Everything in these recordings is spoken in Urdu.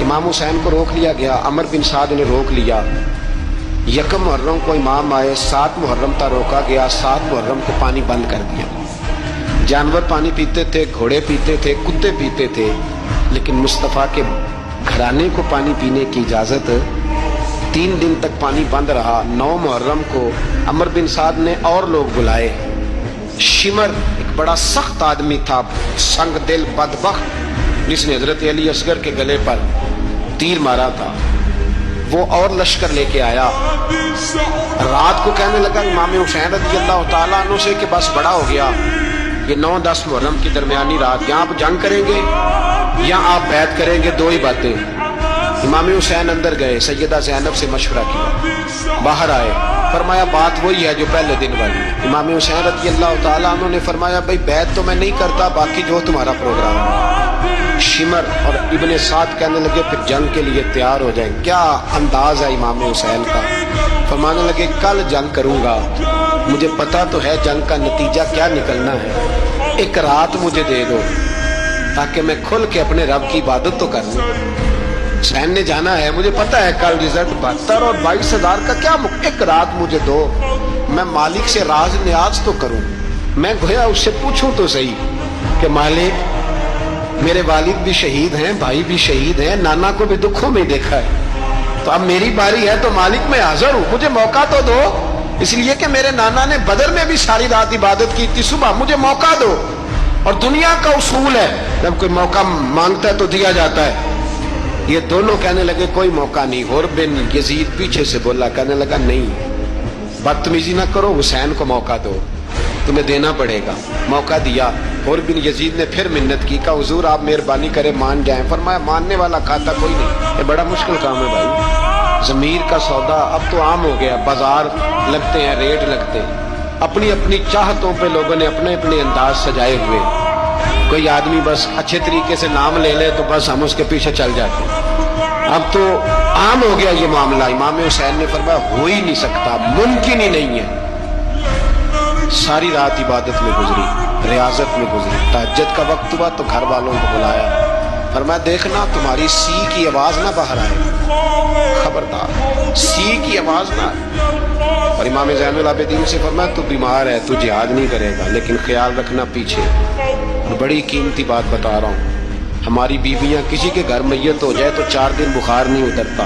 امام حسین کو روک لیا گیا، عمر بن سعد نے روک لیا۔ یکم محرم کو امام آئے، 7 محرم تا روکا گیا، 7 محرم کو پانی بند کر دیا۔ جانور پانی پیتے تھے، گھوڑے پیتے تھے، کتے پیتے تھے، لیکن مصطفیٰ کے گھرانے کو پانی پینے کی اجازت 3 دن تک پانی بند رہا۔ 9 محرم کو عمر بن سعد نے اور لوگ بلائے۔ شمر ایک بڑا سخت آدمی تھا، سنگ دل بدبخت، جس نے حضرت علی اصغر کے گلے پر تیر مارا تھا، وہ اور لشکر لے کے آیا۔ رات کو کہنے لگا امام حسین رضی اللہ تعالیٰ عنہ سے کہ بس بڑا ہو گیا، یہ 9-10 محرم کی درمیانی رات، یہاں آپ جنگ کریں گے یا آپ بیعت کریں گے، 2 ہی باتیں۔ امام حسین اندر گئے، سیدہ زینب سے مشورہ کیا، باہر آئے، فرمایا بات وہی ہے جو پہلے دن والی ہے۔ امام حسین رضی اللہ تعالیٰ عنہ نے فرمایا بھائی بیعت تو میں نہیں کرتا، باقی جو تمہارا پروگرام ہے۔ شمر اور ابن سعد کہنے لگے پھر جنگ کے لیے تیار ہو جائیں۔ کیا انداز ہے امام حسین کا، فرمانے لگے کل جنگ کروں گا، مجھے پتا تو ہے جنگ کا نتیجہ کیا نکلنا ہے، ایک رات مجھے دے دو تاکہ میں کھل کے اپنے رب کی عبادت تو کر لوں۔ حسین نے جانا ہے، مجھے پتا ہے کل رزلٹ 72 اور 22,000 کا کیا، ایک رات مجھے دو، میں مالک سے راز نیاز تو کروں، میں گویا اس سے پوچھوں تو صحیح کہ مالک میرے والد بھی شہید ہیں، بھائی بھی شہید ہیں، نانا کو بھی دکھوں میں دیکھا ہے، تو اب میری باری ہے تو مالک میں حاضر ہوں، مجھے موقع تو دو، اس لیے کہ میرے نانا نے بدر میں بھی ساری رات عبادت کی تھی، صبح مجھے موقع دو۔ اور دنیا کا اصول ہے جب کوئی موقع مانگتا ہے تو دیا جاتا ہے۔ یہ دونوں کہنے لگے کوئی موقع نہیں۔ غور بن یزید پیچھے سے بولا، کہنے لگا نہیں بدتمیزی نہ کرو، حسین کو موقع دو، تمہیں دینا پڑے گا۔ موقع دیا۔ غور بن یزید نے پھر منت کی، کہا حضور آپ مہربانی کرے مان جائیں۔ فرمایا ماننے والا کھاتا کوئی نہیں، یہ بڑا مشکل کام ہے بھائی، ضمیر کا سودا اب تو عام ہو گیا، بازار لگتے ہیں، ریٹ لگتے ہیں، اپنی اپنی چاہتوں پہ لوگوں نے اپنے اپنے انداز سجائے ہوئے۔ کوئی آدمی بس اچھے طریقے سے نام لے لے تو بس ہم اس کے پیچھے چل جاتے ہیں، اب تو عام ہو گیا یہ معاملہ۔ امام حسین نے فرمایا ہو ہی نہیں سکتا، ممکن ہی نہیں ہے۔ ساری رات عبادت میں گزری، ریاضت میں گزری، تہجد کا وقت ہوا تو گھر والوں کو بلایا، فرمایا دیکھنا تمہاری سی کی آواز نہ باہر آئے، خبردار سی کی آواز نہ آئے۔ اور امام زین العابدین سے فرمایا تو بیمار ہے، تو جہاد نہیں کرے گا، لیکن خیال رکھنا پیچھے۔ اور بڑی قیمتی بات بتا رہا ہوں، ہماری بیویاں کسی کے گھر میت ہو جائے تو 4 دن بخار نہیں اترتا۔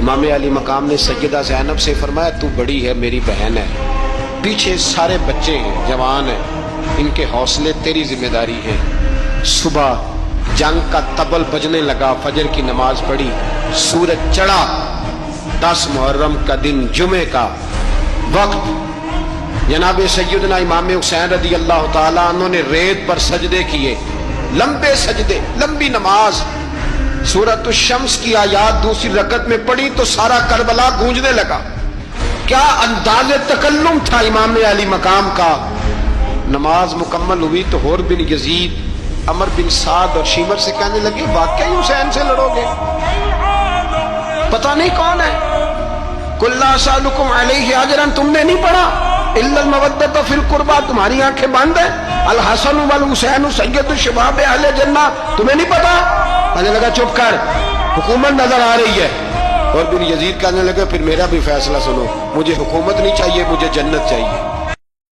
امام علی مقام نے سیدہ زینب سے فرمایا تو بڑی ہے، میری بہن ہے، پیچھے سارے بچے ہیں، جوان ہیں، ان کے حوصلے تیری ذمہ داری ہے۔ صبح جنگ کا طبل بجنے لگا، فجر کی نماز پڑھی، سورج چڑھا، 10 محرم کا دن، جمعے کا وقت، جناب سیدنا امام حسین رضی اللہ تعالیٰ عنہ نے ریت پر سجدے کیے، لمبے سجدے، لمبی نماز، سورۃ الشمس کی آیات دوسری رکعت میں پڑھی تو سارا کربلا گونجنے لگا۔ کیا انداز تکلم تھا امام علی مقام کا۔ نماز مکمل ہوئی تو حور بن یزید، عمر بن سعد اور شیمر سے کہنے لگے واقعی حسین سے لڑو گے؟ پتہ نہیں کون ہے۔ قُلْ لَا أَسْأَلُكُمْ عَلَيْهِ أَجْرًا، تم نے نہیں پڑھا، إِلَّا الْمَوَدَّةَ فِي الْقُرْبَى، تمہاری آنکھیں بند ہیں، الحسن والحسین سید الشباب اہل جنہ، تمہیں نہیں پتا؟ کہنے لگا چپ کر، حکومت نظر آ رہی ہے۔ اور بن یزید کہنے لگا پھر میرا بھی فیصلہ سنو، مجھے حکومت نہیں چاہیے، مجھے جنت چاہیے۔